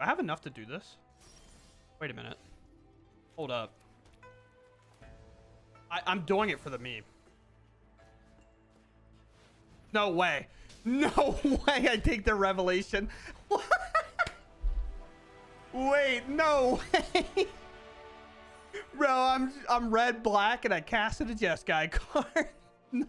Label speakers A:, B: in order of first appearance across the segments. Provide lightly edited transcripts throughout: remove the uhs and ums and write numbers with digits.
A: I have enough to do this? Wait a minute. Hold up. I'm doing it for the meme. No way. No way I take the revelation. Wait, no way. Bro, I'm red, black, and I casted a Jeskai card. Nice.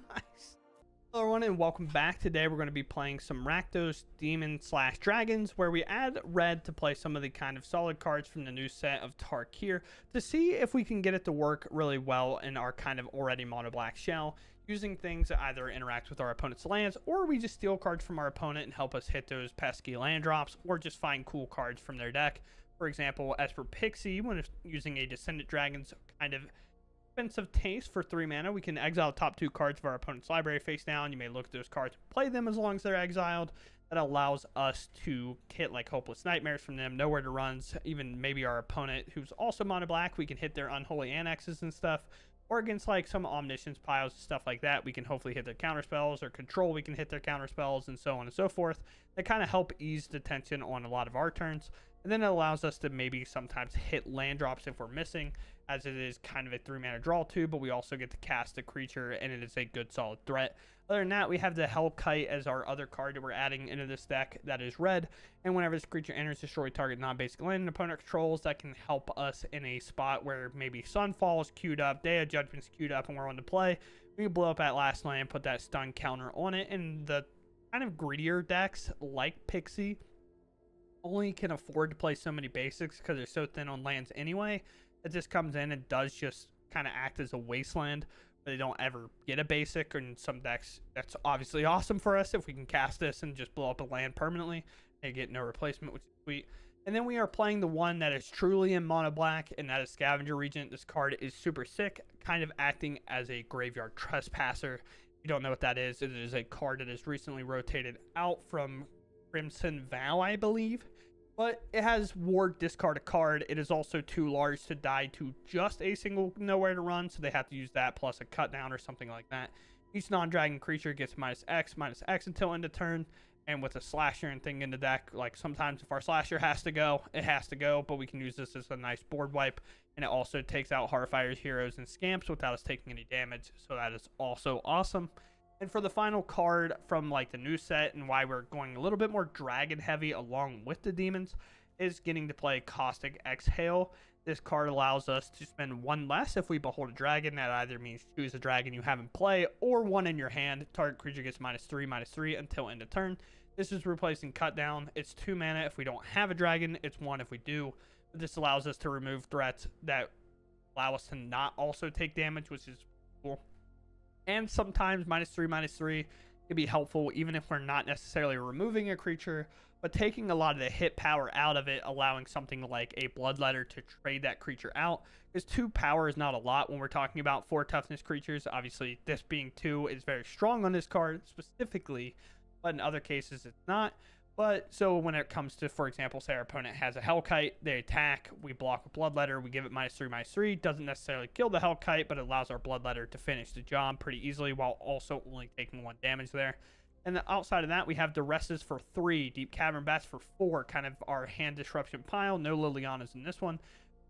A: Hello everyone and welcome back. Today we're going to be playing some Rakdos Demon/Dragons where we add red to play some of the kind of solid cards from the new set of Tarkir to see if we can get it to work really well in our kind of already mono black shell, using things that either interact with our opponent's lands or we just steal cards from our opponent and help us hit those pesky land drops or just find cool cards from their deck. For example, as for Pixie, when using a Descendant Dragon's kind of expensive taste for 3 mana, we can exile the top 2 cards of our opponent's library face down. You may look at those cards and play them as long as they're exiled. That allows us to hit like Hopeless Nightmares from them, Nowhere to Runs, even maybe our opponent who's also mono black, we can hit their Unholy Annexes and stuff. Or against like some Omniscience piles and stuff like that, we can hopefully hit their counter spells, or Control, we can hit their counter spells, and so on and so forth. That kind of help ease the tension on a lot of our turns. And then it allows us to maybe sometimes hit land drops if we're missing, as it is kind of a 3 mana draw too, but we also get to cast a creature and it is a good solid threat. Other than that, we have the Hellkite as our other card that we're adding into this deck that is red, and whenever this creature enters, destroy target non-basic land an opponent controls. That can help us in a spot where maybe Sunfall is queued up, Day of Judgment's queued up, and we're on to play. We can blow up that last land, put that stun counter on it, and the kind of greedier decks like Pixie only can afford to play so many basics because they're so thin on lands anyway. It just comes in and does just kind of act as a wasteland, but they don't ever get a basic. And some decks, that's obviously awesome for us if we can cast this and just blow up a land permanently. They get no replacement, which is sweet. And then we are playing the one that is truly in mono black, and that is Scavenger Regent. This card is super sick, kind of acting as a graveyard trespasser. If you don't know what that is, it is a card that is recently rotated out from Crimson Vow, I believe. But it has ward, discard a card. It is also too large to die to just a single Nowhere to Run, so they have to use that plus a cut down or something like that. Each non-dragon creature gets -X until end of turn. And with a slasher and thing in the deck, like sometimes if our slasher has to go, it has to go, but we can use this as a nice board wipe. And it also takes out Heartfire's heroes and scamps without us taking any damage, so that is also awesome. And for the final card from like the new set and why we're going a little bit more dragon heavy along with the demons is getting to play Caustic Exhale. This card allows us to spend 1 less if we behold a dragon. That either means choose a dragon you have in play or 1 in your hand. Target creature gets -3/-3 until end of turn. This is replacing Cut Down. It's 2 mana if we don't have a dragon. It's 1 if we do. But this allows us to remove threats that allow us to not also take damage, which is cool. And sometimes -3/-3 can be helpful even if we're not necessarily removing a creature, but taking a lot of the hit power out of it, allowing something like a Bloodletter to trade that creature out. Because 2 power is not a lot when we're talking about 4 toughness creatures. Obviously, this being 2 is very strong on this card specifically, but in other cases it's not. But so when it comes to, for example, say our opponent has a Hellkite, they attack, we block with Bloodletter, we give it -3/-3. Doesn't necessarily kill the Hellkite, but it allows our Bloodletter to finish the job pretty easily while also only taking 1 damage there. And then outside of that, we have Duresses for 3, Deep Cavern Bats for 4, kind of our hand disruption pile. No Lilianas in this one.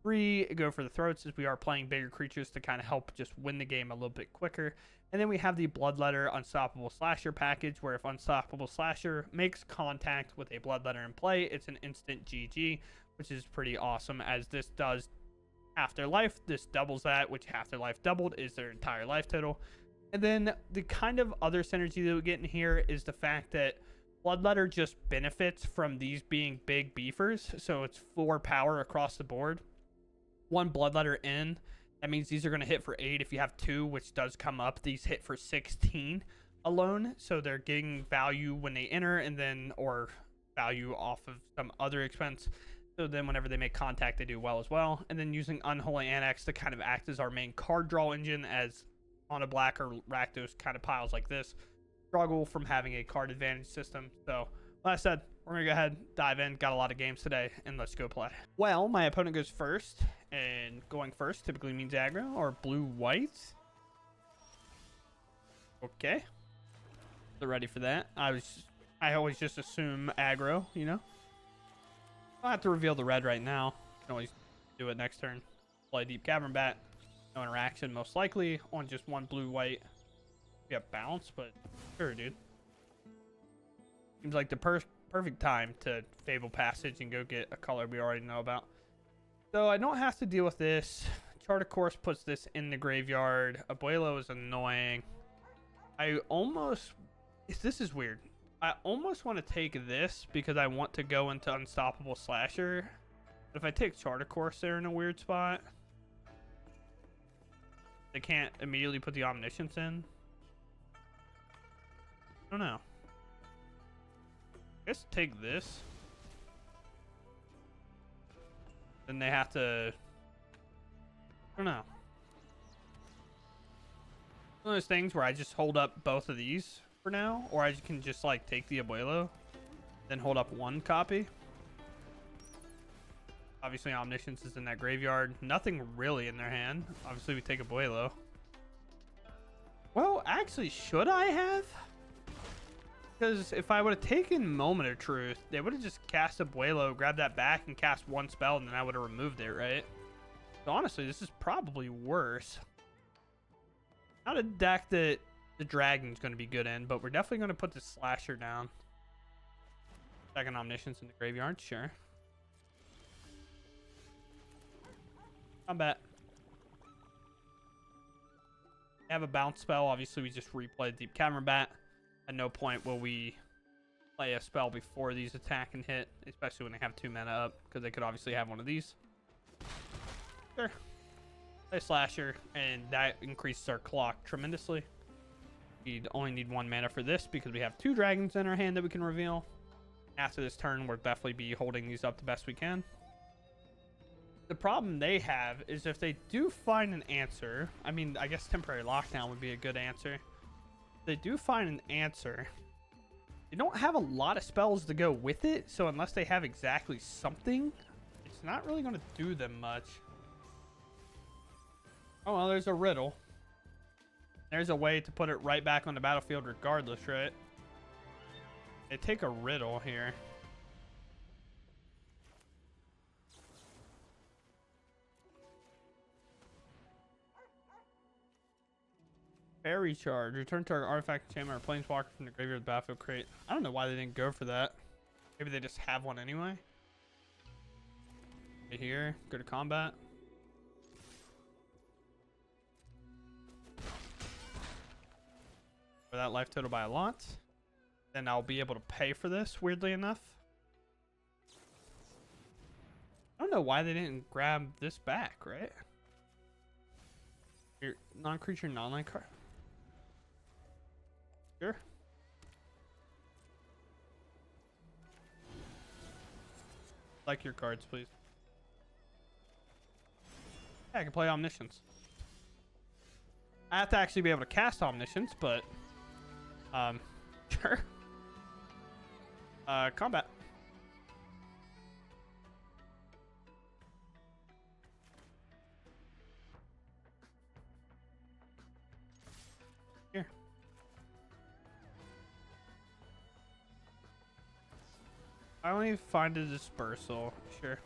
A: 3 go for the throats as we are playing bigger creatures to kind of help just win the game a little bit quicker. And then we have the Bloodletter Unstoppable Slasher package, where if Unstoppable Slasher makes contact with a Bloodletter in play, it's an instant GG, which is pretty awesome as this does half their life. This doubles that, which half their life doubled is their entire life total. And then the kind of other synergy that we get in here is the fact that Bloodletter just benefits from these being big beefers. So it's 4 power across the board. 1 Bloodletter in. That means these are going to hit for 8. If you have 2, which does come up, these hit for 16 alone. So they're getting value when they enter and then, or value off of some other expense. So then whenever they make contact, they do well as well. And then using Unholy Annex to kind of act as our main card draw engine, as on a black or Rakdos kind of piles like this struggle from having a card advantage system. So like I said, we're going to go ahead, dive in. Got a lot of games today, and let's go play. Well, my opponent goes first, and going first typically means aggro or blue-white. Okay. They're ready for that. I always just assume aggro, you know? don't have to reveal the red right now. You can always do it next turn. Play Deep Cavern Bat. No interaction, most likely, on just one blue-white. We have bounce, but sure, dude. Seems like the perfect time to Fable Passage and go get a color we already know about. So I don't have to deal with this. Chart of Course puts this in the graveyard. Abuelo is annoying. I almost... This is weird. I almost want to take this because I want to go into Unstoppable Slasher. But if I take Chart of Course, they're in a weird spot. They can't immediately put the Omniscience in. I don't know. I guess take this. Then they have to... I don't know. One of those things where I just hold up both of these for now, or I can just like take the Abuelo, then hold up one copy. Obviously, Omniscience is in that graveyard. Nothing really in their hand. Obviously, we take Abuelo. Well, actually, should I have? Because if I would have taken Moment of Truth, they would have just cast Abuelo, grabbed that back, and cast one spell, and then I would have removed it, right? So honestly, this is probably worse. Not a deck that the Dragon's going to be good in, but we're definitely going to put the Slasher down. Second Omniscience in the graveyard, sure. Combat. Have a bounce spell. Obviously, we just replay Deep Cavern Bat. At no point will we play a spell before these attack and hit, especially when they have 2 mana up, because they could obviously have one of these. Sure. Play Slasher, and that increases our clock tremendously. We only need 1 mana for this because we have 2 dragons in our hand that we can reveal. After this turn, we'll definitely be holding these up the best we can. The problem they have is if they do find an answer, I mean, I guess Temporary Lockdown would be a good answer. If they do find an answer, they don't have a lot of spells to go with it, so unless they have exactly something, it's not really going to do them much. Oh, well, there's a riddle. There's a way to put it right back on the battlefield regardless, right? They take a riddle here. Fairy Charge. Return to our artifact chamber or planeswalker from the graveyard of the battlefield crate. I don't know why they didn't go for that. Maybe they just have one anyway. Right here. Go to combat. For that life total by a lot. Then I'll be able to pay for this, weirdly enough. I don't know why they didn't grab this back, right? Your non-creature, non-land card. Sure. Like your cards, please. Yeah, I can play Omniscience. I have to actually be able to cast Omniscience, but sure. Combat. Here. I only find a dispersal. Sure.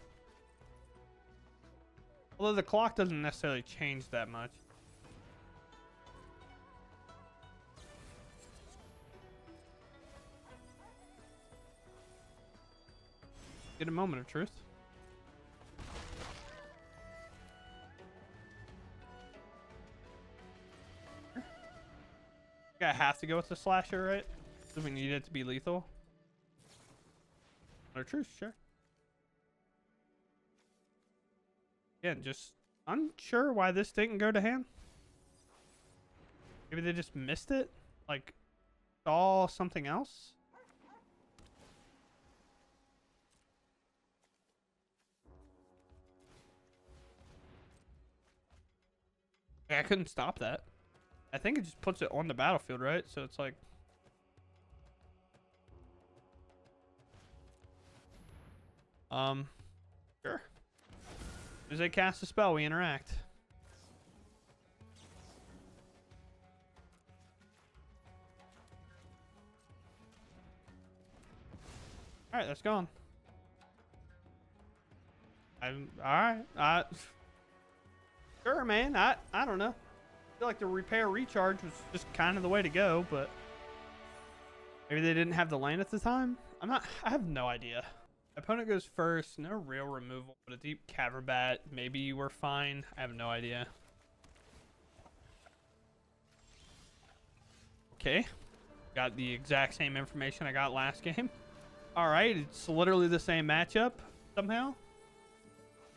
A: Although the clock doesn't necessarily change that much. Get a Moment of Truth. I have to go with the Slasher, right? Because we need it to be lethal. Or truth, sure. Again, just unsure why this didn't go to hand. Maybe they just missed it? Like, saw something else? Yeah, I couldn't stop that. I think it just puts it on the battlefield, right? So it's like... Sure. As they cast a spell, we interact. Alright, that's gone. All right. Sure, man. I don't know. I feel like the repair recharge was just kind of the way to go, but maybe they didn't have the land at the time. I have no idea. Opponent goes first. No real removal, but a deep cavern bat. Maybe you were fine. I have no idea. Okay. Got the exact same information I got last game. All right. It's literally the same matchup somehow.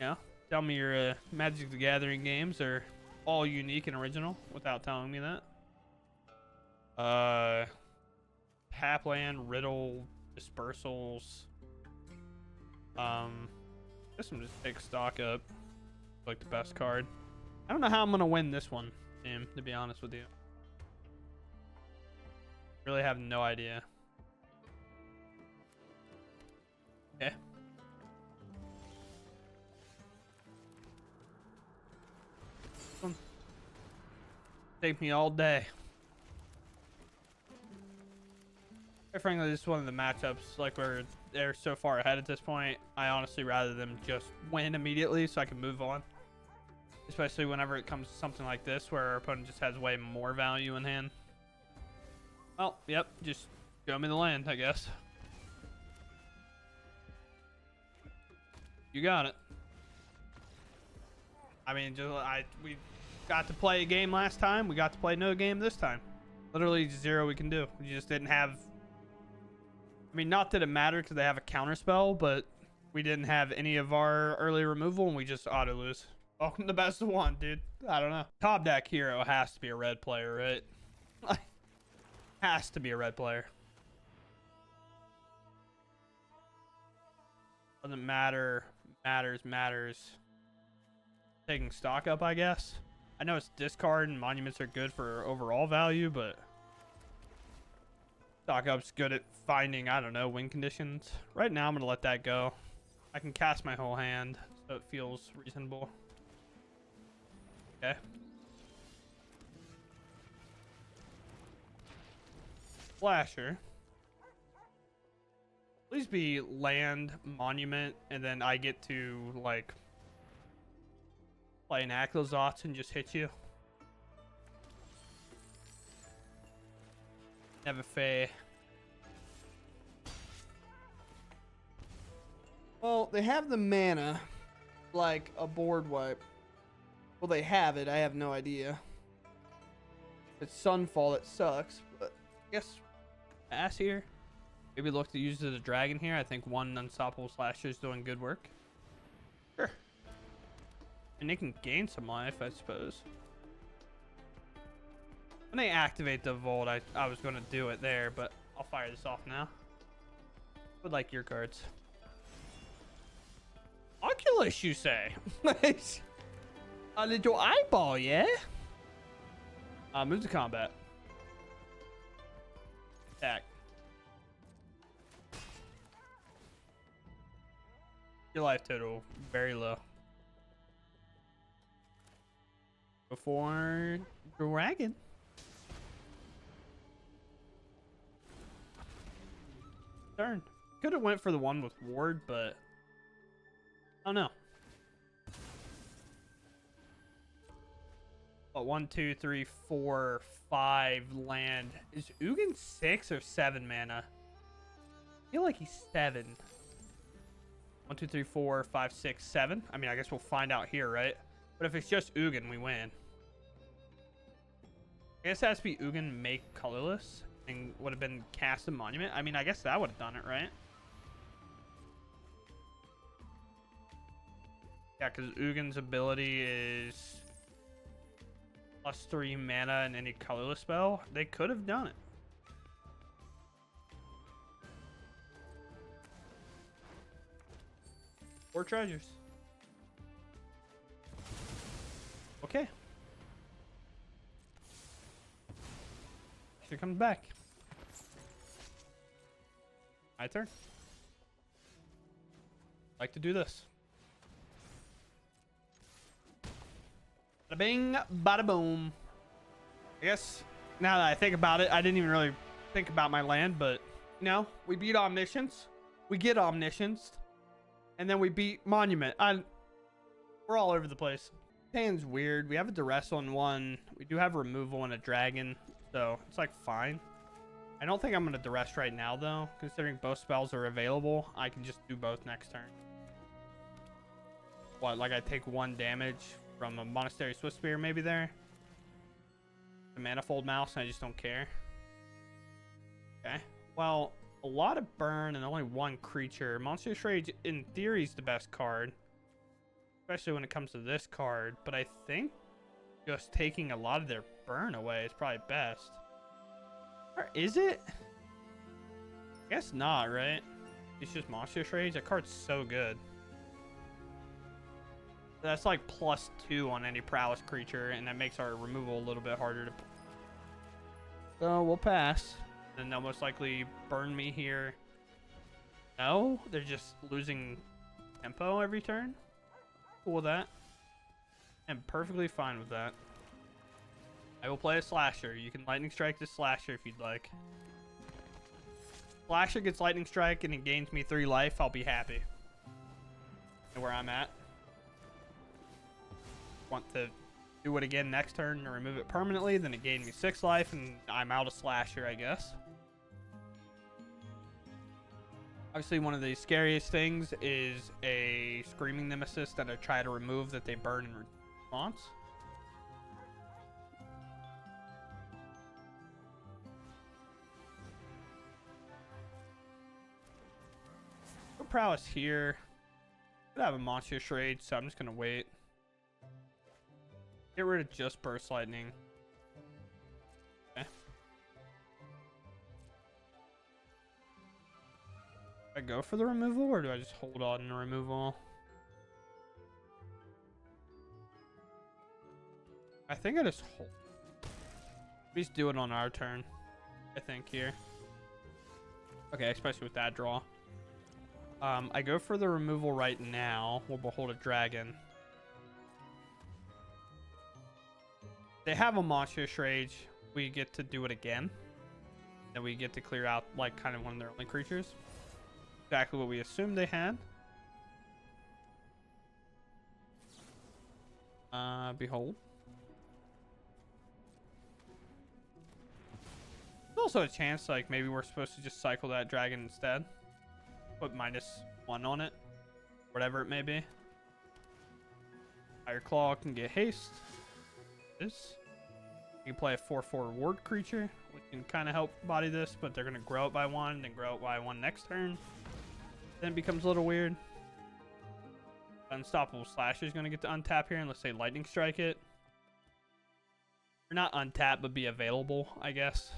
A: Yeah. Tell me your Magic the Gathering games are all unique and original without telling me that. Tapland, Riddle, Dispersals. Guess I'm just take stock up. Like the best card. I don't know how I'm gonna win this one, Tim, to be honest with you. Really have no idea. Okay. Take me all day. Quite frankly, this is one of the matchups, like, where they're so far ahead at this point. I honestly rather them just win immediately so I can move on. Especially whenever it comes to something like this where our opponent just has way more value in hand. Well, yep, just show me the land, I guess. You got it. I mean, we got to play a game last time. We got to play no game this time. Literally zero we can do. We just didn't have... I mean, not that it mattered because they have a counter spell, but we didn't have any of our early removal and we just auto lose. Welcome to best of one, dude. I don't know. Top deck hero has to be a red player, right? Has to be a red player. Doesn't matter. Matters. Taking stock up, I guess. I know it's discard and monuments are good for overall value, but stock up's good at finding, I don't know, win conditions. Right now, I'm going to let that go. I can cast my whole hand, so it feels reasonable. Okay. Flasher. Please be land, monument, and then I get to, like, play an Rakdos and just hit you. Never fair. Well, they have the mana, like a board wipe. Well, they have it. I have no idea. It's Sunfall. It sucks, but I guess pass here. Maybe look to use the dragon here. I think one Unstoppable Slasher is doing good work. Sure. And they can gain some life, I suppose. When they activate the Volt, I was going to do it there, but I'll fire this off now. Would like your cards. Oculus, you say? A little eyeball, yeah? Move to combat. Attack. Your life total very low. Before dragon. Turn. Could have went for the one with ward, but I don't know. But 1, 2, 3, 4, 5 land. Is Ugin 6 or 7 mana? I feel like he's 7. 1, 2, 3, 4, 5, 6, 7. I mean, I guess we'll find out here, right? But if it's just Ugin, we win. I guess it has to be Ugin make colorless and would have been cast a monument. I mean, I guess that would have done it, right? Yeah, because Ugin's ability is +3 mana and any colorless spell. They could have done it. Four treasures. Okay. She comes back. My turn. Like to do this. Bada bing, bada boom. I guess now that I think about it, I didn't even really think about my land, but you know, we beat Omniscience. We get Omniscience. And then we beat Monument. We're all over the place. Pan's weird. We have a duress on one. We do have removal and a dragon, so it's like fine. I don't think I'm going to duress right now, though. Considering both spells are available, I can just do both next turn. What, like I take 1 damage from a Monastery Swift Spear maybe there? The Manifold Mouse, and I just don't care. Okay. Well, a lot of burn and only 1 creature. Monstrous Rage, in theory, is the best card. Especially when it comes to this card. But I think just taking a lot of their burn away is probably best. Or is it? I guess not, right? It's just Monstrous Rage. That card's so good. That's like +2 on any prowess creature, and that makes our removal a little bit harder to... So we'll pass. And they'll most likely burn me here. No, they're just losing tempo every turn. Cool with that. I'm perfectly fine with that. I will play a Slasher. You can Lightning Strike this Slasher if you'd like. Slasher gets Lightning Strike and it gains me 3 life. I'll be happy. And where I'm at. Want to do it again next turn or remove it permanently, then it gained me 6 life and I'm out of Slasher, I guess. Obviously, one of the scariest things is a Screaming Nemesis that I try to remove that they burn in response. No prowess here. Could have a Monstrous Rage, so I'm just going to wait. Get rid of just Burst Lightning. Okay. Do I go for the removal, or do I just hold on the removal? I think I just hold. We just do it on our turn, I think, here. Okay, especially with that draw. I go for the removal right now. We'll behold a dragon. They have a Monstrous Rage. We get to do it again. Then we get to clear out like kind of one of their only creatures. Exactly what we assumed they had. Behold. There's also a chance like maybe we're supposed to just cycle that dragon instead. Put -1 on it. Whatever it may be. Fire Claw can get haste. This. You can play a 4/4 ward creature, which can kind of help body this, but they're going to grow it by 1, then grow it by 1 next turn. Then it becomes a little weird. Unstoppable Slasher is going to get to untap here unless they Lightning Strike it. Or not untap, but be available, I guess.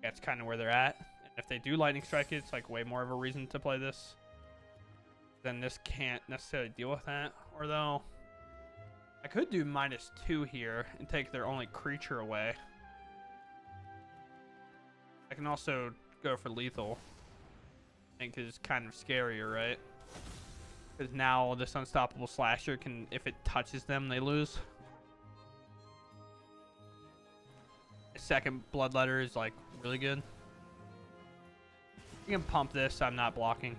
A: That's kind of where they're at. And if they do Lightning Strike it, it's like way more of a reason to play this. Then this can't necessarily deal with that. Or though... I could do -2 here and take their only creature away. I can also go for lethal. I think is kind of scarier, right? Because now this Unstoppable Slasher can, if it touches them, they lose. The second Bloodletter is like really good. You can pump this, I'm not blocking.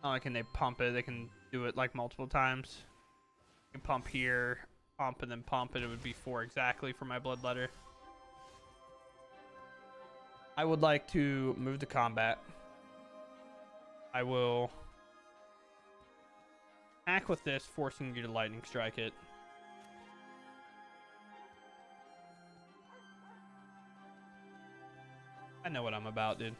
A: Not only can they pump it, they can do it like multiple times. You can pump here, pump, and then pump, and it would be 4 exactly for my Bloodletter. I would like to move to combat. I will attack with this, forcing you to Lightning Strike it. I know what I'm about, dude.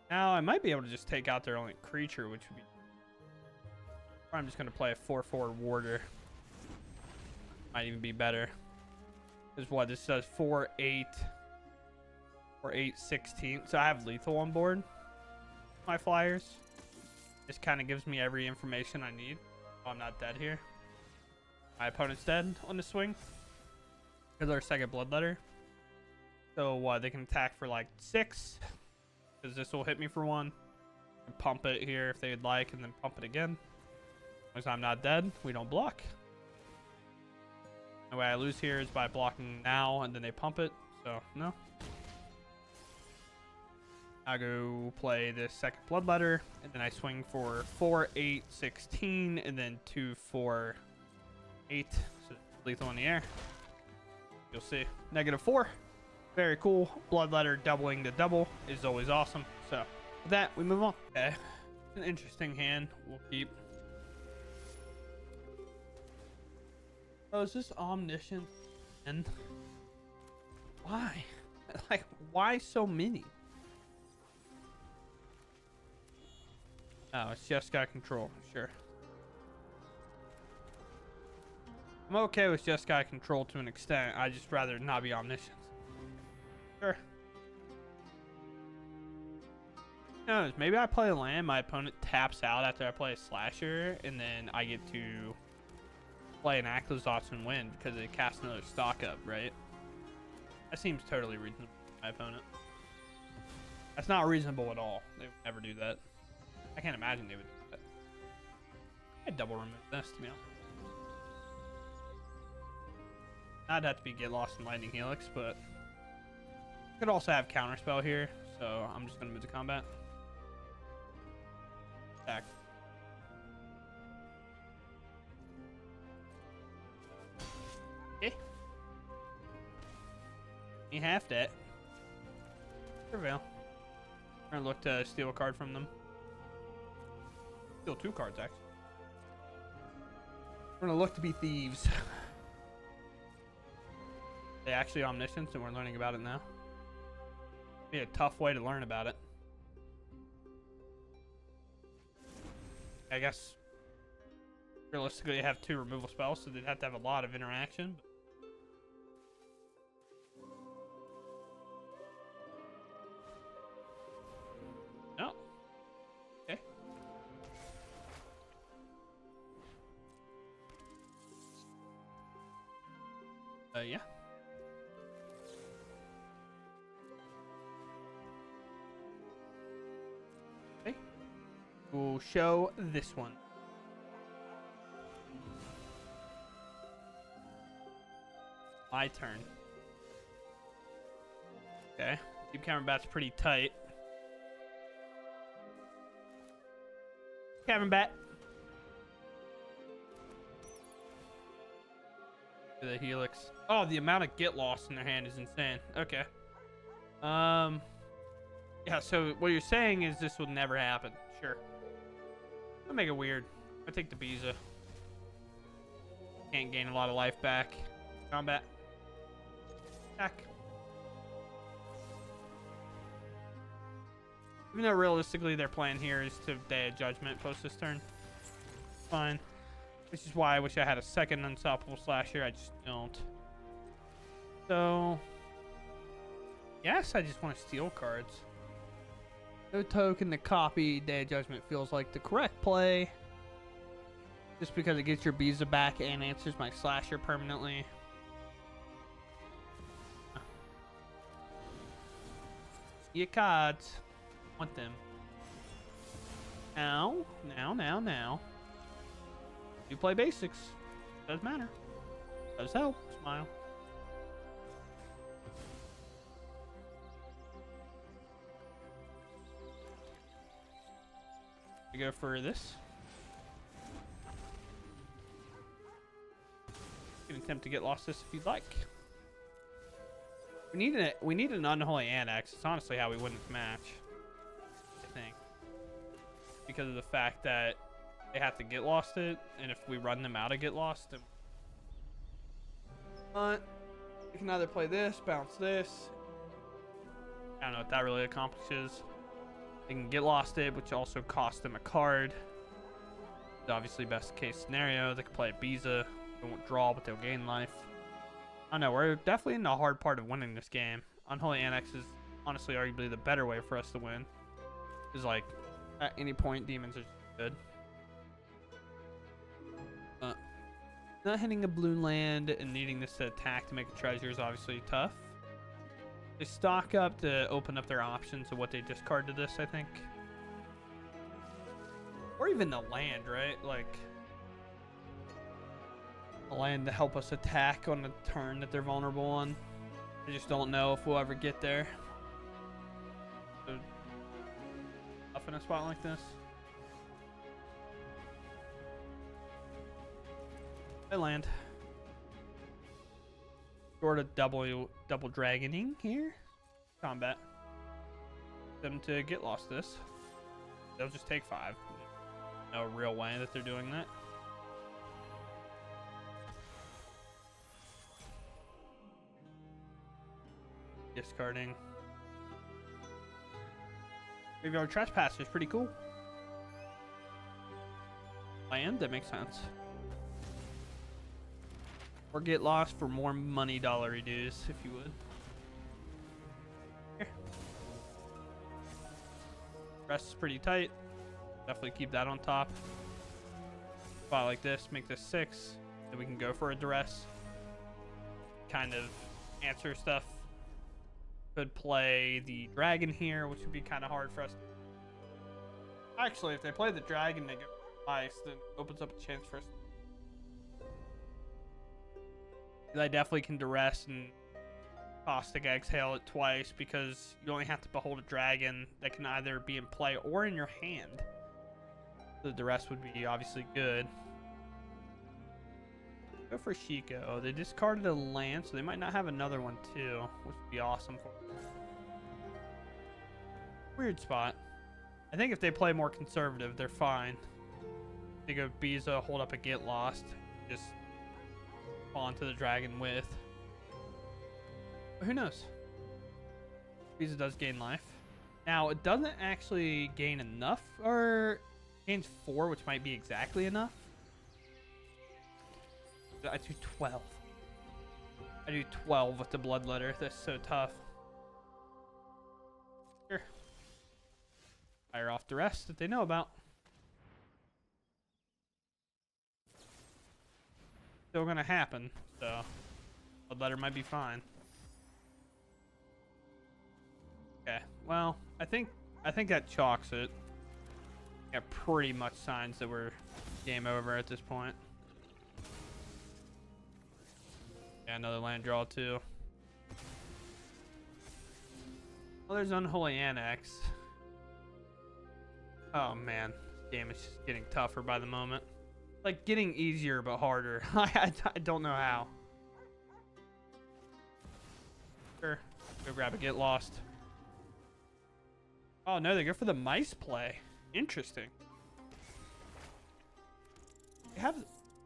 A: Now, I might be able to just take out their only creature, which would be... Or I'm just going to play a 4/4 warder. Might even be better. This is what? This does 4/8. Or 8/16. So I have lethal on board. My flyers. This kind of gives me every information I need. Oh, I'm not dead here. My opponent's dead on the swing. Because our second Bloodletter. So what? They can attack for like 6. Because this will hit me for 1. And pump it here if they'd like, and then pump it again. As long as I'm not dead, we don't block. The way I lose here is by blocking now and then they pump it. So, no. I go play this second Bloodletter, and then I swing for 4, 8, 16, and then 2, 4, 8. So lethal in the air. You'll see. -4. Very cool. Bloodletter doubling the double is always awesome. So with that, we move on. Okay. An interesting hand. We'll keep. Oh, is this omniscient? And why? Like, why so many? Oh, it's just got control. Sure. I'm okay with just got control to an extent. I just rather not be omniscient. Sure. Who knows? Maybe I play a land, my opponent taps out after I play a slasher, and then I get to play an Rakdos and win because it casts another stock up, right? That seems totally reasonable to my opponent. That's not reasonable at all. They would never do that. I can't imagine they would do that. I'd double remove this, to be honest. I'd have to be Get Lost in Lightning Helix, but I could also have Counterspell here, so I'm just going to move to combat. Attack. Okay. You have that. Prevail. We're going to look to steal a card from them. Steal 2 cards, actually. We're going to look to be thieves. They actually omniscience, and we're learning about it now. Be a tough way to learn about it. I guess realistically, they have 2 removal spells, so they'd have to have a lot of interaction. No. Okay. Yeah. Okay. We'll show this one. My turn. Okay. Keep Cavern Bat's pretty tight. Cavern Bat. The Helix. Oh, the amount of Get Lost in their hand is insane. Okay. Yeah, so what you're saying is this will never happen. Sure. I'll make it weird. I take the Biza. Can't gain a lot of life back. Combat. Attack. Even though realistically their plan here is to Day of Judgment post this turn. Fine. Which is why I wish I had a second Unstoppable Slasher. I just don't. So, yes, I just want to steal cards. No token to copy Day of Judgment feels like the correct play. Just because it gets your Biza back and answers my Slasher permanently. Your cards. Want them. Now. You play basics. Does matter. Does help. Smile. We go for this. You can attempt to get lost this if you'd like. We need an Unholy Annex. It's honestly how we win this match. I think. Because of the fact that they have to get lost it, and if we run them out of get lost, then we can either play this, bounce this. I don't know what that really accomplishes. They can get lost it, which also costs them a card. It's obviously best case scenario. They can play a Biza. They won't draw, but they'll gain life. I don't know. We're definitely in the hard part of winning this game. Unholy Annex is honestly arguably the better way for us to win. Is like at any point, demons are good. Not hitting a blue land and needing this to attack to make a treasure is obviously tough. They stock up to open up their options of what they discard to this, I think. Or even the land, right? Like, a land to help us attack on the turn that they're vulnerable on. I just don't know if we'll ever get there. So, up in a spot like this. I land. Sort of double dragoning here. Combat. Them to get lost this. They'll just take 5. No real way that they're doing that. Discarding. Graveyard Trespasser is pretty cool. Land, that makes sense. Or get lost for more money dollar reduce, if you would. Here. Rest is pretty tight. Definitely keep that on top. Spot like this, make this 6. Then we can go for a duress. Kind of answer stuff. Could play the dragon here, which would be kind of hard for us. Actually, if they play the dragon, they go ice, then opens up a chance for us. I definitely can duress and caustic exhale it twice because you only have to behold a dragon that can either be in play or in your hand. The duress would be obviously good. Go for Shiko. They discarded a land, so they might not have another one too, which would be awesome for them. Weird spot. I think if they play more conservative, they're fine. They go Biza, hold up a get lost, just onto the dragon with. But who knows? Biza does gain life. Now it doesn't actually gain enough, or gains 4, which might be exactly enough. I do 12. I do 12 with the bloodletter. That's so tough. Here. Fire off the rest that they know about. Still gonna happen, so bloodletter might be fine. Okay, well, I think that chalks it. Got pretty much signs that we're game over at this point. Yeah, another land draw too. Well, there's Unholy Annex. Oh man, this game is just getting tougher by the moment. Like getting easier but harder. I don't know how. Sure, go grab a get lost. Oh no, they go for the mice play. Interesting.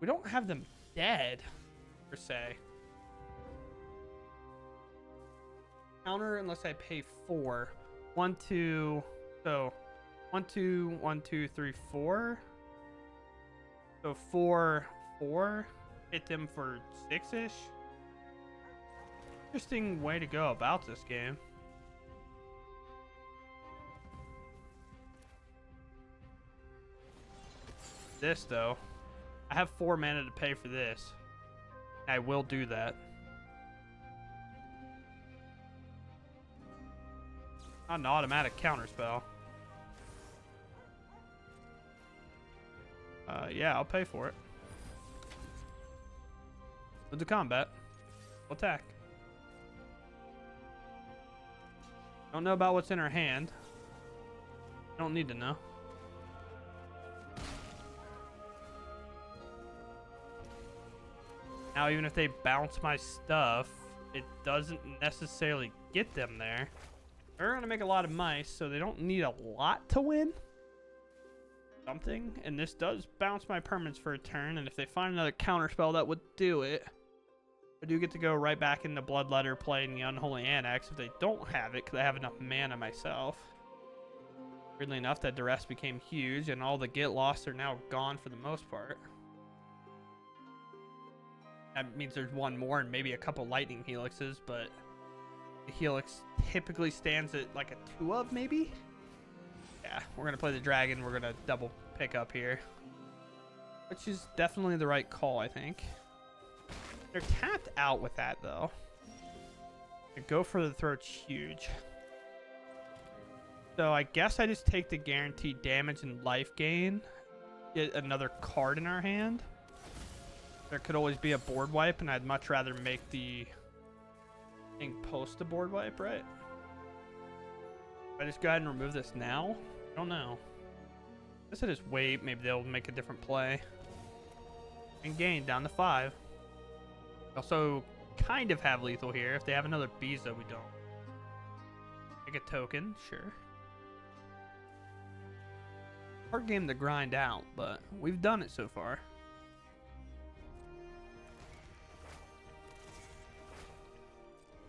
A: We don't have them dead per se. Counter unless I pay 4. 1, 2. So 1, 2, 1, 2, 3, 4. So 4, 4. Hit them for 6-ish. Interesting way to go about this game. This though, I have 4 mana to pay for this. I will do that. Not an automatic counterspell. Yeah, I'll pay for it. With the combat, we'll attack. Don't know about what's in her hand. Don't need to know. Now, even if they bounce my stuff, it doesn't necessarily get them there. They're going to make a lot of mice, so they don't need a lot to win. Something. And this does bounce my permanents for a turn, and if they find another counterspell, that would do it. I do get to go right back into Bloodletter playing the Unholy Annex if they don't have it, because I have enough mana myself. Weirdly enough, that duress became huge, and all the get lost are now gone for the most part. That means there's one more and maybe a couple lightning helixes, but the helix typically stands at like a 2 of maybe. Yeah, we're gonna play the dragon. We're gonna double pick up here, which is definitely the right call, I think. They're tapped out with that though. The go for the throat's huge. So I guess I just take the guaranteed damage and life gain. Get another card in our hand. There could always be a board wipe, and I'd much rather make the thing post a board wipe, right? If I just go ahead and remove this now? I don't know. I guess I just wait. Maybe they'll make a different play. And gain down to 5. Also, kind of have lethal here. If they have another Biza, we don't. Take a token, sure. Hard game to grind out, but we've done it so far.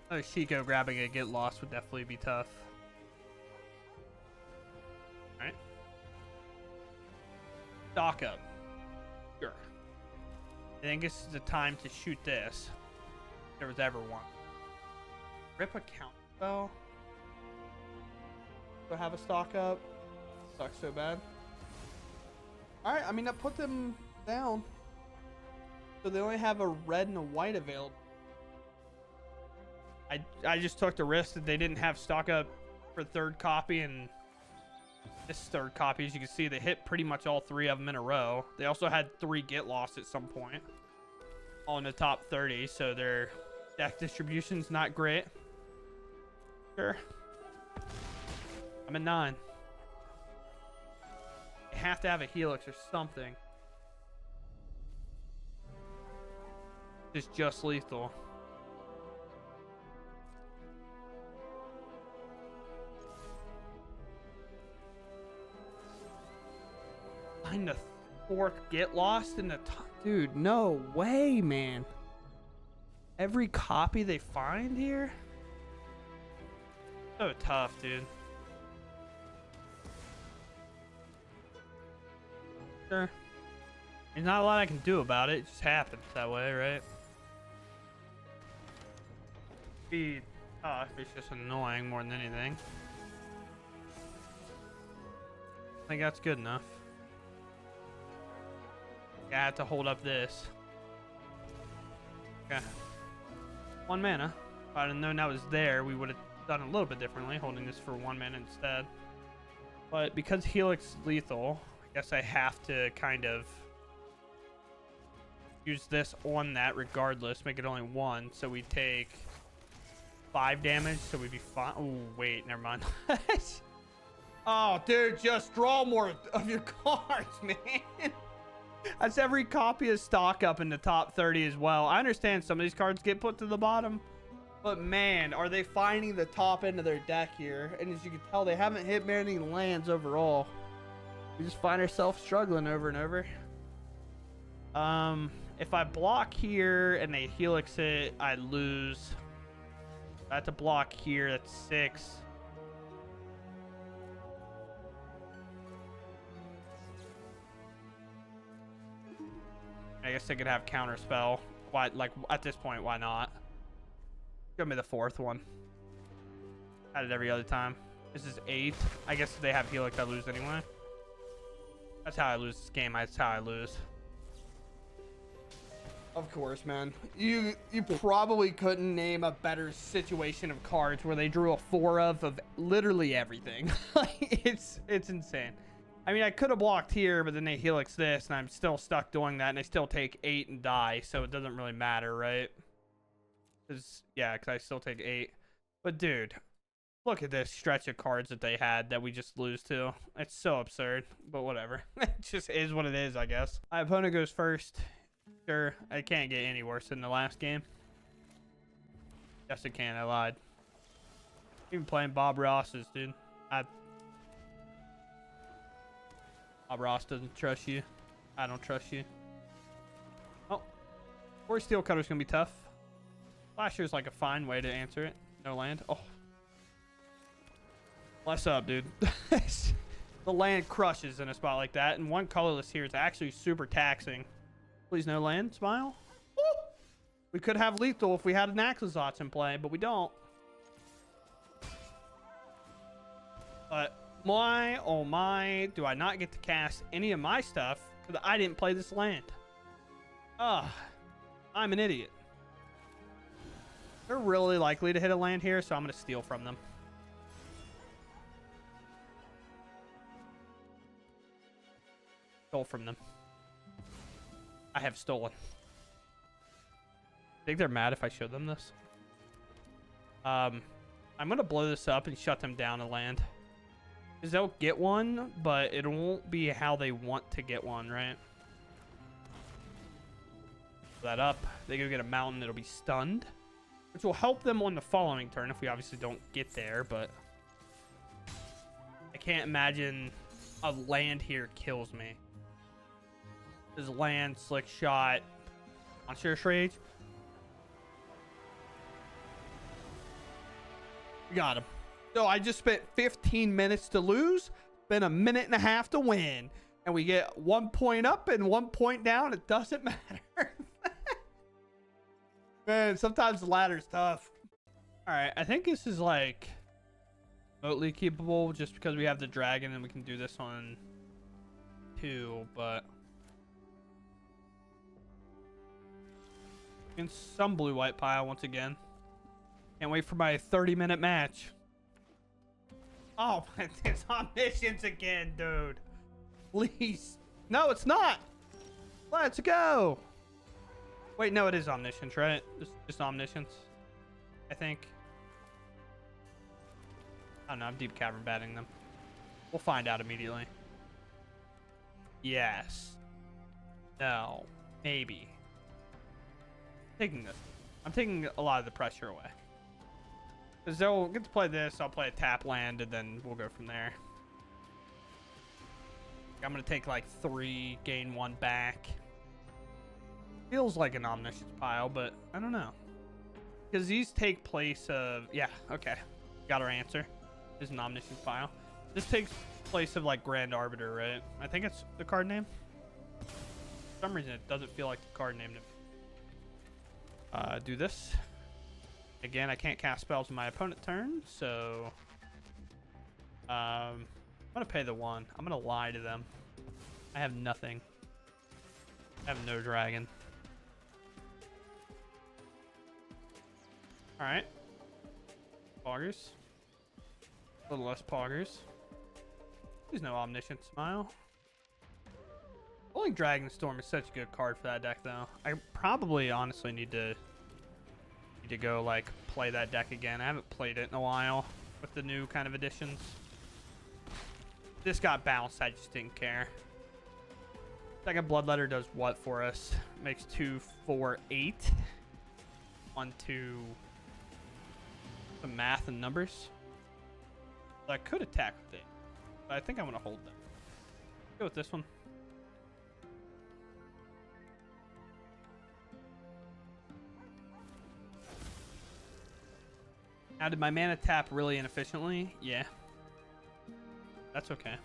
A: Oh, Chico grabbing a get lost would definitely be tough. Alright. Stock up. Sure. I think this is the time to shoot this. If there was ever one. Rip a count spell. Do I have a stock up? Sucks so bad. Alright, I mean, I put them down. So they only have a red and a white available. I just took the risk that they didn't have stock up for third copy, and this third copy, as you can see, they hit pretty much all 3 of them in a row. They also had 3 get lost at some point, all in the top 30, so their deck distribution's not great. Sure. I'm at 9. You have to have a helix or something. Just lethal. Find the 4th get lost in the dude, no way, man. Every copy they find here? So tough, dude. Sure. There's not a lot I can do about it. It just happens that way, right? Be tough. It's just annoying more than anything. I think that's good enough. Yeah, I have to hold up this. Okay. 1 mana. If I'd have known that was there, we would have done a little bit differently, holding this for 1 mana instead. But because Helix is lethal, I guess I have to kind of use this on that regardless, make it only 1, so we take 5 damage, so we'd be fine. Oh, wait, never mind. Oh, dude, just draw more of your cards, man. That's every copy of stock up in the top 30 as well. I understand some of these cards get put to the bottom, but man, are they finding the top end of their deck here. And as you can tell, they haven't hit many lands overall. We just find ourselves struggling over and over. If I block here and they helix it, I lose. I have to block here. That's 6. I guess they could have counter spell. Why? Like at this point, why not? Give me the 4th one. Had it every other time. This is 8. I guess if they have helix, I lose anyway. That's how I lose this game. That's how I lose. Of course, man. You probably couldn't name a better situation of cards where they drew a 4 of literally everything. it's insane. I mean, I could have blocked here, but then they helix this, and I'm still stuck doing that, and they still take 8 and die, so it doesn't really matter, right? Yeah, because I still take 8. But, dude, look at this stretch of cards that they had that we just lose to. It's so absurd, but whatever. It just is what it is, I guess. My opponent goes first. Sure, I can't get any worse than the last game. Yes, it can. I lied. Even playing Bob Ross's, dude. Bob Ross doesn't trust you. I don't trust you. Oh. Or Steel Cutter's going to be tough. Flasher's like a fine way to answer it. No land. Oh. Bless up, dude. The land crushes in a spot like that. And 1 colorless here is actually super taxing. Please no land. Smile. Woo! We could have lethal if we had an Axazotz in play, but we don't. But my, oh my, do I not get to cast any of my stuff because I didn't play this land. Ah, I'm an idiot. They're really likely to hit a land here, so I'm going to steal from them. Stole from them. I have stolen. think they're mad if I show them this. I'm gonna blow this up and shut them down and land. Because they'll get one, but it won't be how they want to get one, right? That up. They go get a mountain, it'll be stunned. Which will help them on the following turn if we obviously don't get there, but I can't imagine a land here kills me. There's land, slick shot, monstrous rage. Got him. So I just spent 15 minutes to lose, spent a minute and a half to win. And we get 1 point up and 1 point down. It doesn't matter. Man, sometimes the ladder's tough. All right, I think this is like remotely keepable just because we have the dragon and we can do this on 2, but in some blue-white pile once again. Can't wait for my 30-minute match. Oh, it's omniscience again, dude. Please. No, it's not. Let's go. Wait, no, it is omniscience, right? Just omniscience, I think. I don't know. I'm deep cavern batting them. We'll find out immediately. Yes. No. Maybe. Taking this. I'm taking a lot of the pressure away. Because they'll get to play this. I'll play a tap land, and then we'll go from there. I'm going to take like 3, gain 1 back. Feels like an omniscience pile, but I don't know. Because these take place of... Yeah, okay. Got our answer. This is an omniscience pile. This takes place of like Grand Arbiter, right? I think it's the card name. For some reason, it doesn't feel like the card name. Do this. Again, I can't cast spells on my opponent's turn, so... I'm going to pay the 1. I'm going to lie to them. I have nothing. I have no dragon. Alright. Poggers. A little less poggers. There's no omniscient smile. Rolling Dragon Storm is such a good card for that deck, though. I probably honestly need to go like play that deck again. I haven't played it in a while with the new kind of additions. This got bounced. I just didn't care. Second Bloodletter does what for us? Makes 2, 4, 8. 1, 2. Some math and numbers. So I could attack with it, but I think I'm going to hold them. Go with this one. Now, did my mana tap really inefficiently? Yeah. That's okay.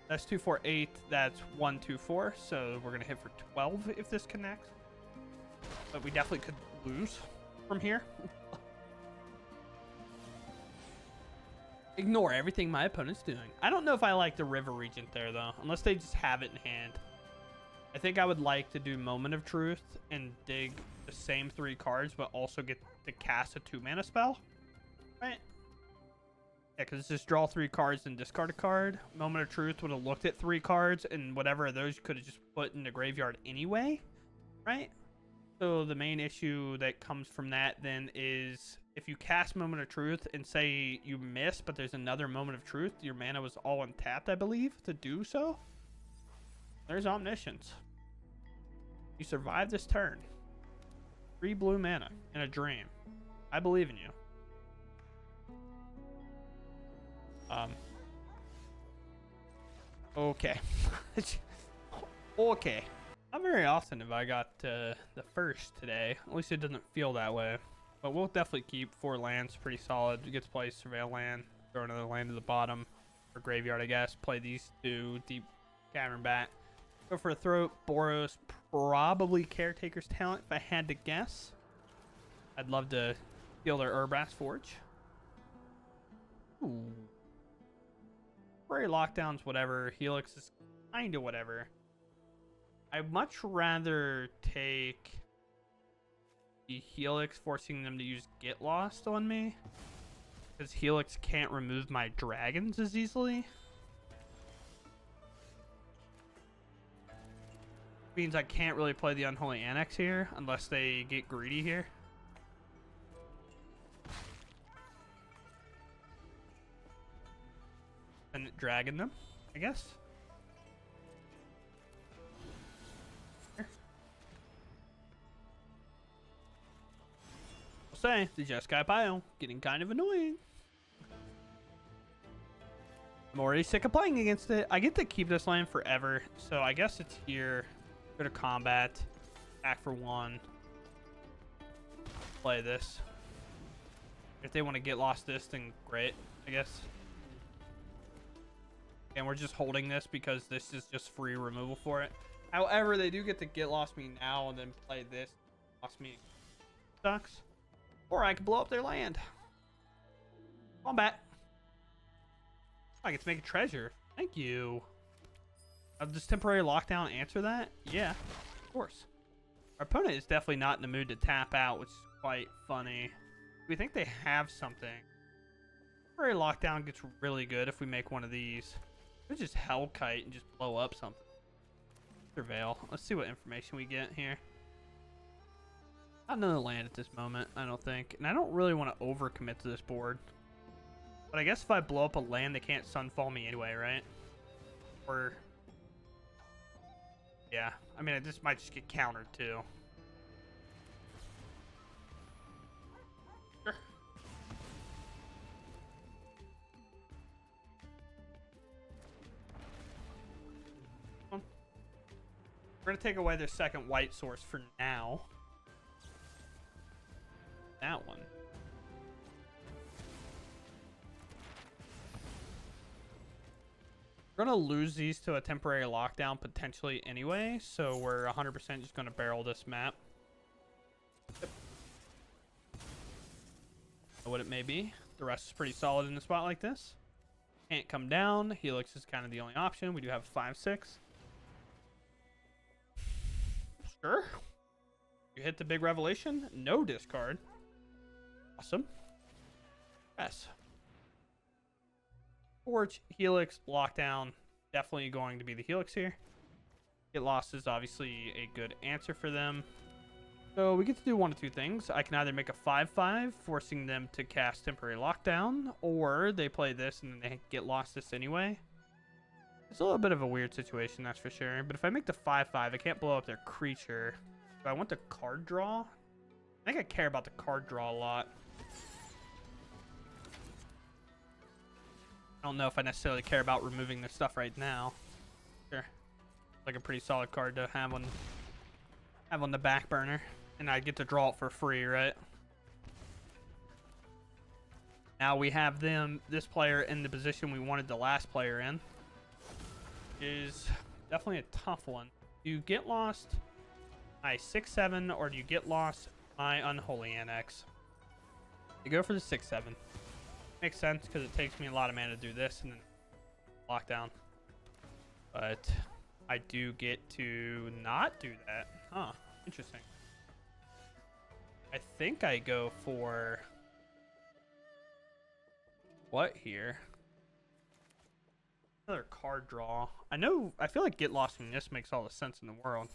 A: That's 2, 4, 8. That's 1, 2, 4. So we're going to hit for 12 if this connects. But we definitely could lose from here. Ignore everything my opponent's doing. I don't know if I like the River Regent there, though. Unless they just have it in hand. I think I would like to do Moment of Truth and dig the same 3 cards, but also get to cast a 2-mana spell. Right? Yeah, because it's just draw 3 cards and discard a card. Moment of Truth would have looked at 3 cards, and whatever of those you could have just put in the graveyard anyway. Right? So the main issue that comes from that then is if you cast Moment of Truth and say you miss, but there's another Moment of Truth, your mana was all untapped, I believe, to do so. There's Omniscience. You survive this turn. 3 blue mana in a dream. I believe in you. Okay. Okay. Not very often have I got the first today. At least it doesn't feel that way. But we'll definitely keep 4 lands pretty solid. We get to play Surveil land, throw another land to the bottom, or graveyard, I guess. Play these 2, deep cavern bat. Go for a throat. Boros, probably Caretaker's Talent if I had to guess. I'd love to steal their Urbrass Forge. Ooh. Prairie Lockdowns, whatever. Helix is kind of whatever. I'd much rather take the Helix, forcing them to use Get Lost on me. Because Helix can't remove my dragons as easily. Means I can't really play the Unholy Annex here unless they get greedy here. And dragging them, I guess. Here. I'll say the Jeskai Bio getting kind of annoying. I'm already sick of playing against it. I get to keep this land forever, so I guess it's here. Go to combat, act for 1, play this. If they want to get lost this, then great, I guess. And we're just holding this because this is just free removal for it. However, they do get to get lost me now and then play this. Lost me sucks. Or I could blow up their land. Combat. I get to make a treasure. Thank you. Does temporary lockdown answer that? Yeah, of course. Our opponent is definitely not in the mood to tap out, which is quite funny. We think they have something. Temporary lockdown gets really good if we make one of these. We just Hellkite and just blow up something. Surveil. Let's see what information we get here. Not another land at this moment, I don't think. And I don't really want to overcommit to this board. But I guess if I blow up a land, they can't Sunfall me anyway, right? Or... yeah, I mean, this might just get countered too. Sure. We're gonna take away their second white source for now. That one. We're going to lose these to a temporary lockdown potentially anyway, so we're 100% just going to barrel this map. Yep. What it may be. The rest is pretty solid in a spot like this. Can't come down. Helix is kind of the only option. We do have 5-6. Sure. You hit the big revelation. No discard. Awesome. Yes. Torch, Helix, Lockdown, definitely going to be the Helix here. Get lost is obviously a good answer for them. So we get to do one of two things. I can either make a 5-5, forcing them to cast Temporary Lockdown, or they play this and then they get lost this anyway. It's a little bit of a weird situation, that's for sure. But if I make the 5-5, I can't blow up their creature. So I want the card draw. I think I care about the card draw a lot. I don't know if I necessarily care about removing this stuff right now. Sure. Like a pretty solid card to have on the back burner. And I get to draw it for free, right? Now we have this player in the position we wanted the last player in. Is definitely a tough one. Do you get lost by 6-7 or do you get lost by Unholy Annex? You go for the 6-7. Makes sense because it takes me a lot of mana to do this and then lockdown. But I do get to not do that. Huh. Interesting. I think I go for what here? Another card draw. I feel like get lost from this makes all the sense in the world.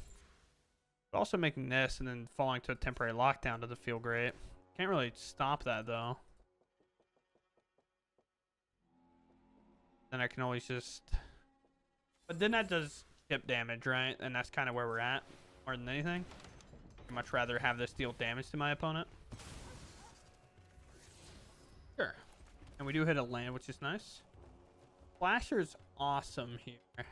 A: But also making this and then falling to a temporary lockdown doesn't feel great. Can't really stop that though. Then I can always just... but then that does chip damage, right? And that's kind of where we're at, more than anything. I'd much rather have this deal damage to my opponent. Sure. And we do hit a land, which is nice. Flasher's awesome here.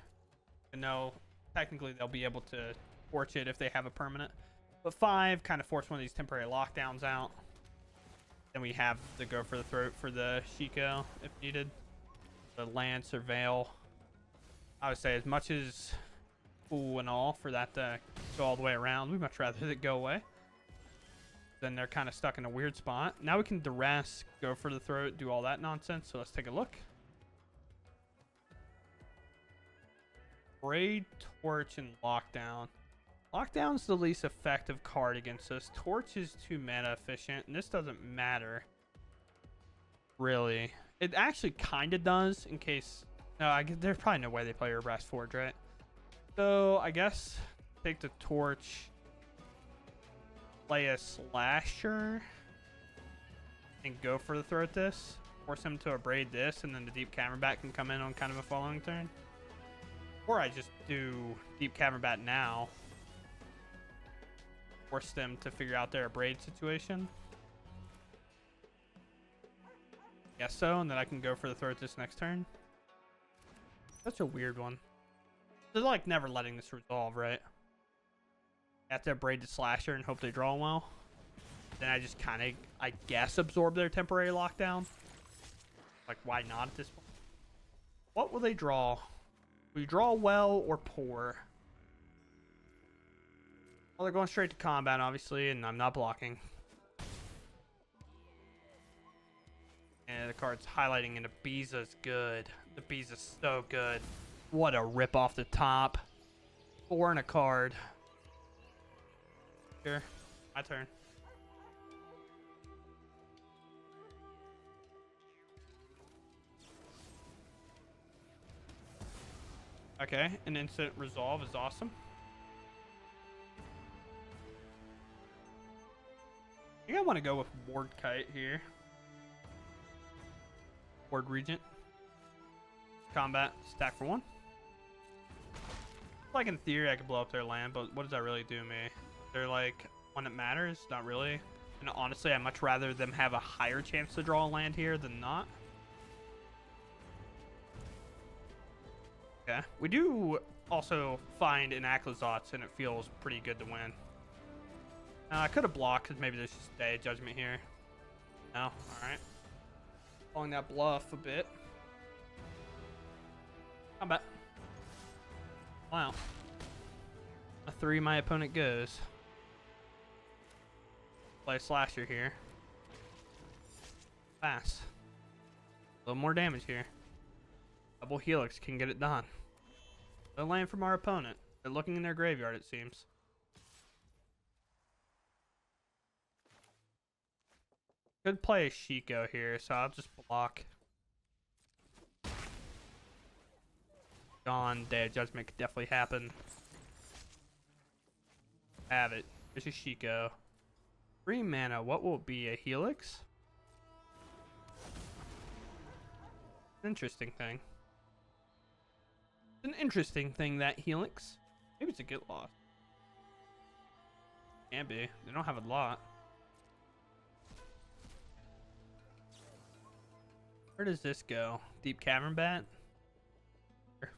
A: I know technically they'll be able to torch it if they have a permanent. But 5 kind of force one of these temporary lockdowns out. Then we have to go for the throat for the Shiko if needed. The land surveil. I would say as much as cool and all for that to go all the way around, we'd much rather it go away. Then they're kind of stuck in a weird spot. Now we can duress, go for the throat, do all that nonsense. So let's take a look. Braid, Torch, and Lockdown. Lockdown's the least effective card against us. Torch is too mana efficient, and this doesn't matter. Really. It actually kind of does in case... no, there's probably no way they play Reverse Forge, right? So, I guess take the torch, play a slasher, and go for the throat this. Force him to abrade this, and then the deep Caverbat can come in on kind of a following turn. Or I just do deep Caverbat now. Force them to figure out their abrade situation. Guess so, and then I can go for the throat this next turn. Such a weird one. They're like never letting this resolve, right? I have to abrade the slasher and hope they draw well. Then I just kind of, I guess, absorb their temporary lockdown. Like, why not at this point? What will they draw? Will you draw well or poor? Well, they're going straight to combat, obviously, and I'm not blocking. And the card's highlighting, and the Ibiza's good. The Ibiza's so good. What a rip off the top. 4 and a card. Sure. My turn. Okay, an instant resolve is awesome. I think I want to go with Ward Kite here. Ward Regent. Combat, stack for 1. Like in theory, I could blow up their land, but what does that really do me? They're like one that matters? Not really. And honestly, I'd much rather them have a higher chance to draw a land here than not. Okay. We do also find an Aklazotz, and it feels pretty good to win. I could have blocked because maybe there's just Day of Judgment here. No? Alright. Calling that bluff a bit. Combat. Wow. A 3 my opponent goes. Play a slasher here. Fast. A little more damage here. Double Helix can get it done. No land from our opponent. They're looking in their graveyard, it seems. Could play a Shiko here, so I'll just block. Dawn, Day of Judgment could definitely happen. Have it. There's a Shiko. 3 mana. What will it be? A Helix? Interesting thing. It's an interesting thing, that Helix. Maybe it's a get lost. Can't be. They don't have a lot. Where does this go? Deep Caverbat? Sure.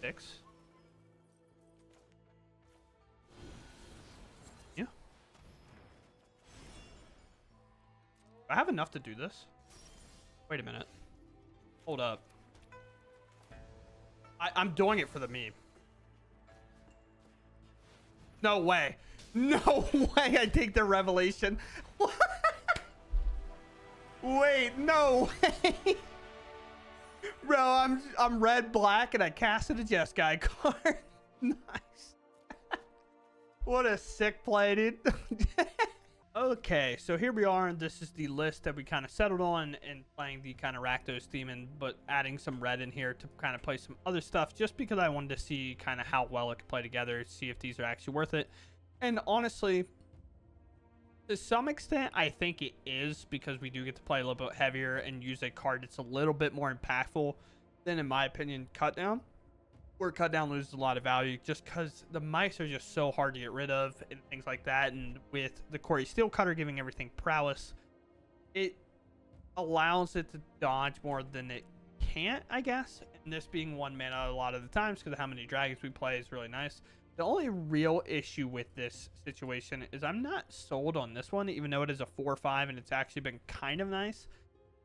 A: 6. Yeah. I have enough to do this. Wait a minute. Hold up. I'm doing it for the meme. No way. No way I take the revelation. Wait, no way. Bro, I'm red black and I casted a Jeskai card. Nice. What a sick play, dude. Okay, so here we are, and this is the list that we kind of settled on, and playing the kind of Rakdos theme, but adding some red in here to kind of play some other stuff, just because I wanted to see kind of how well it could play together, see if these are actually worth it. And honestly, to some extent, I think it is, because we do get to play a little bit heavier and use a card that's a little bit more impactful than, in my opinion, Cut Down. Where Cut Down loses a lot of value just because the mice are just so hard to get rid of and things like that. And with the Quarry Steel Cutter giving everything prowess, it allows it to dodge more than it can't, I guess. And this being 1 mana a lot of the times because of how many dragons we play is really nice. The only real issue with this situation is I'm not sold on this one, even though it is a 4/5 and it's actually been kind of nice.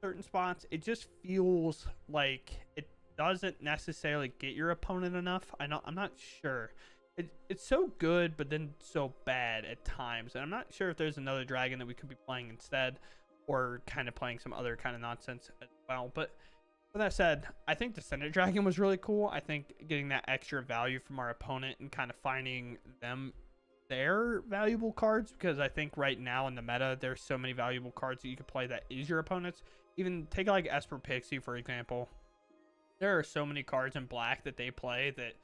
A: Certain spots, it just feels like it doesn't necessarily get your opponent enough. I'm not sure. It's so good, but then so bad at times. And I'm not sure if there's another dragon that we could be playing instead, or kind of playing some other kind of nonsense as well. But with that said, I think the Senate Dragon was really cool. I think getting that extra value from our opponent and kind of finding them their valuable cards, because I think right now in the meta, there's so many valuable cards that you could play that is your opponent's. Even take like Esper Pixie, for example. there are so many cards in black that they play that,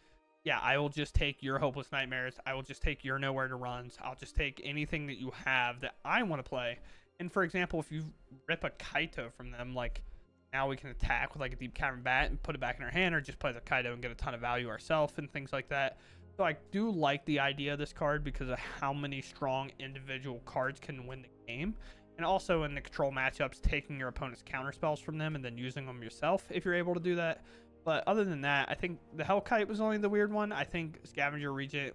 A: yeah, I will just take your Hopeless Nightmares. I will just take your Nowhere to Runs. I'll just take anything that you have that I want to play. And for example, if you rip a Kaito from them, like now we can attack with like a Deep Cavern Bat and put it back in our hand, or just play the Kaito and get a ton of value ourselves and things like that. So I do like the idea of this card because of how many strong individual cards can win the game. And also in the control matchups, taking your opponent's counter spells from them and then using them yourself if you're able to do that. But other than that, I think the Hellkite was only the weird one. I think Scavenger Regent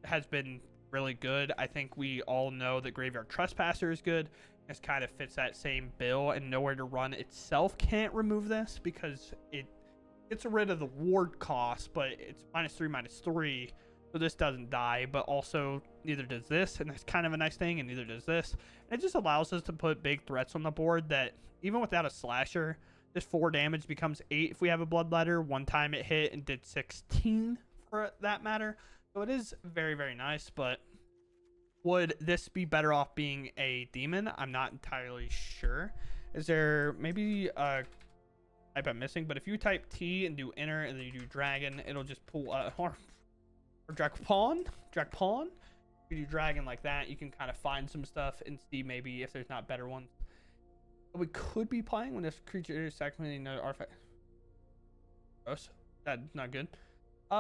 A: has been really good. I think we all know that Graveyard Trespasser is good. This kind of fits that same bill, and Nowhere to Run itself can't remove this because it gets rid of the ward cost, but it's -3/-3, so this doesn't die. But also neither does this, and that's kind of a nice thing, and neither does this. And it just allows us to put big threats on the board that even without a slasher, this 4 damage becomes 8 if we have a Bloodletter. One time it hit and did 16 for that matter. So it is very, very nice, but would this be better off being a demon? I'm not entirely sure. Is there maybe a type I'm missing? But if you type T and do enter and then you do dragon, it'll just pull or Dragpawn. If you do dragon like that, you can kind of find some stuff and see maybe if there's not better ones. We could be playing when this creature is sacramenting another artifact. Gross. That's not good.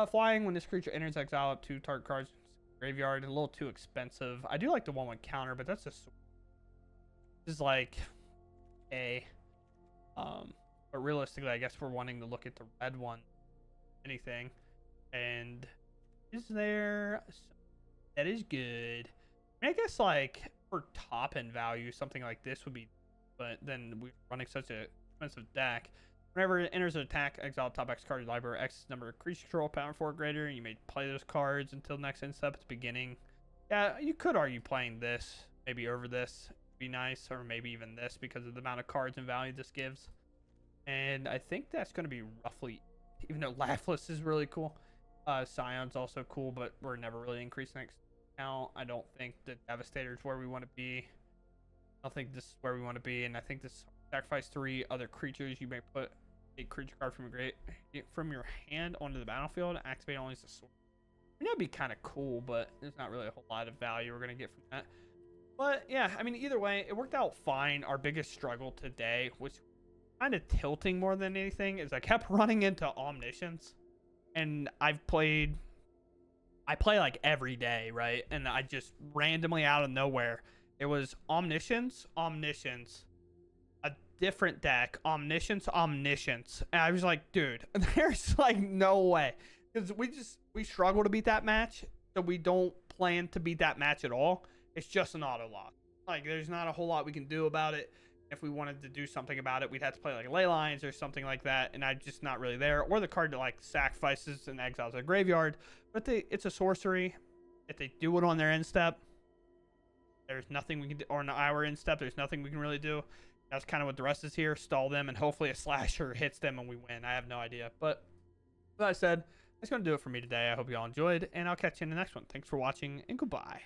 A: Flying when this creature enters exile up to target cards graveyard. A little too expensive. I do like the 1/1 counter, but that's just this is like a but realistically, I guess we're wanting to look at the red one. Anything. And is there that is good? I mean, I guess like for top end value, something like this would be. But then we're running such an expensive deck. Whenever it enters an attack, exile top X card of your library, X number of creature control, power 4 greater. You may play those cards until next end step at the beginning. Yeah, you could argue playing this, maybe over this, would be nice, or maybe even this because of the amount of cards and value this gives. And I think that's going to be roughly, even though Laughless is really cool. Scion's also cool, but we're never really increasing next count. I don't think the Devastator is where we want to be. I don't think this is where we want to be, and I think this sacrifice 3 other creatures. You may put a creature card from your hand onto the battlefield. Activate only as a sword. I mean, that'd be kind of cool, but there's not really a whole lot of value we're gonna get from that. But yeah, I mean, either way, it worked out fine. Our biggest struggle today, which kind of tilting more than anything, is I kept running into Omniscience, and I play like every day, right? And I just randomly out of nowhere. It was Omniscience, a different deck, Omniscience. And I was like, dude, there's like no way. Because we struggle to beat that match, so we don't plan to beat that match at all. It's just an auto loss. Like, there's not a whole lot we can do about it. If we wanted to do something about it, we'd have to play like ley lines or something like that, and I'm just not really there. Or the card that like sacrifices and exiles a graveyard. But it's a sorcery. If they do it on their end step, there's nothing we can do, or on our end step, there's nothing we can really do. That's kind of what the rest is here. Stall them, and hopefully a slasher hits them and we win. I have no idea. But as I said, that's going to do it for me today. I hope you all enjoyed, and I'll catch you in the next one. Thanks for watching, and goodbye.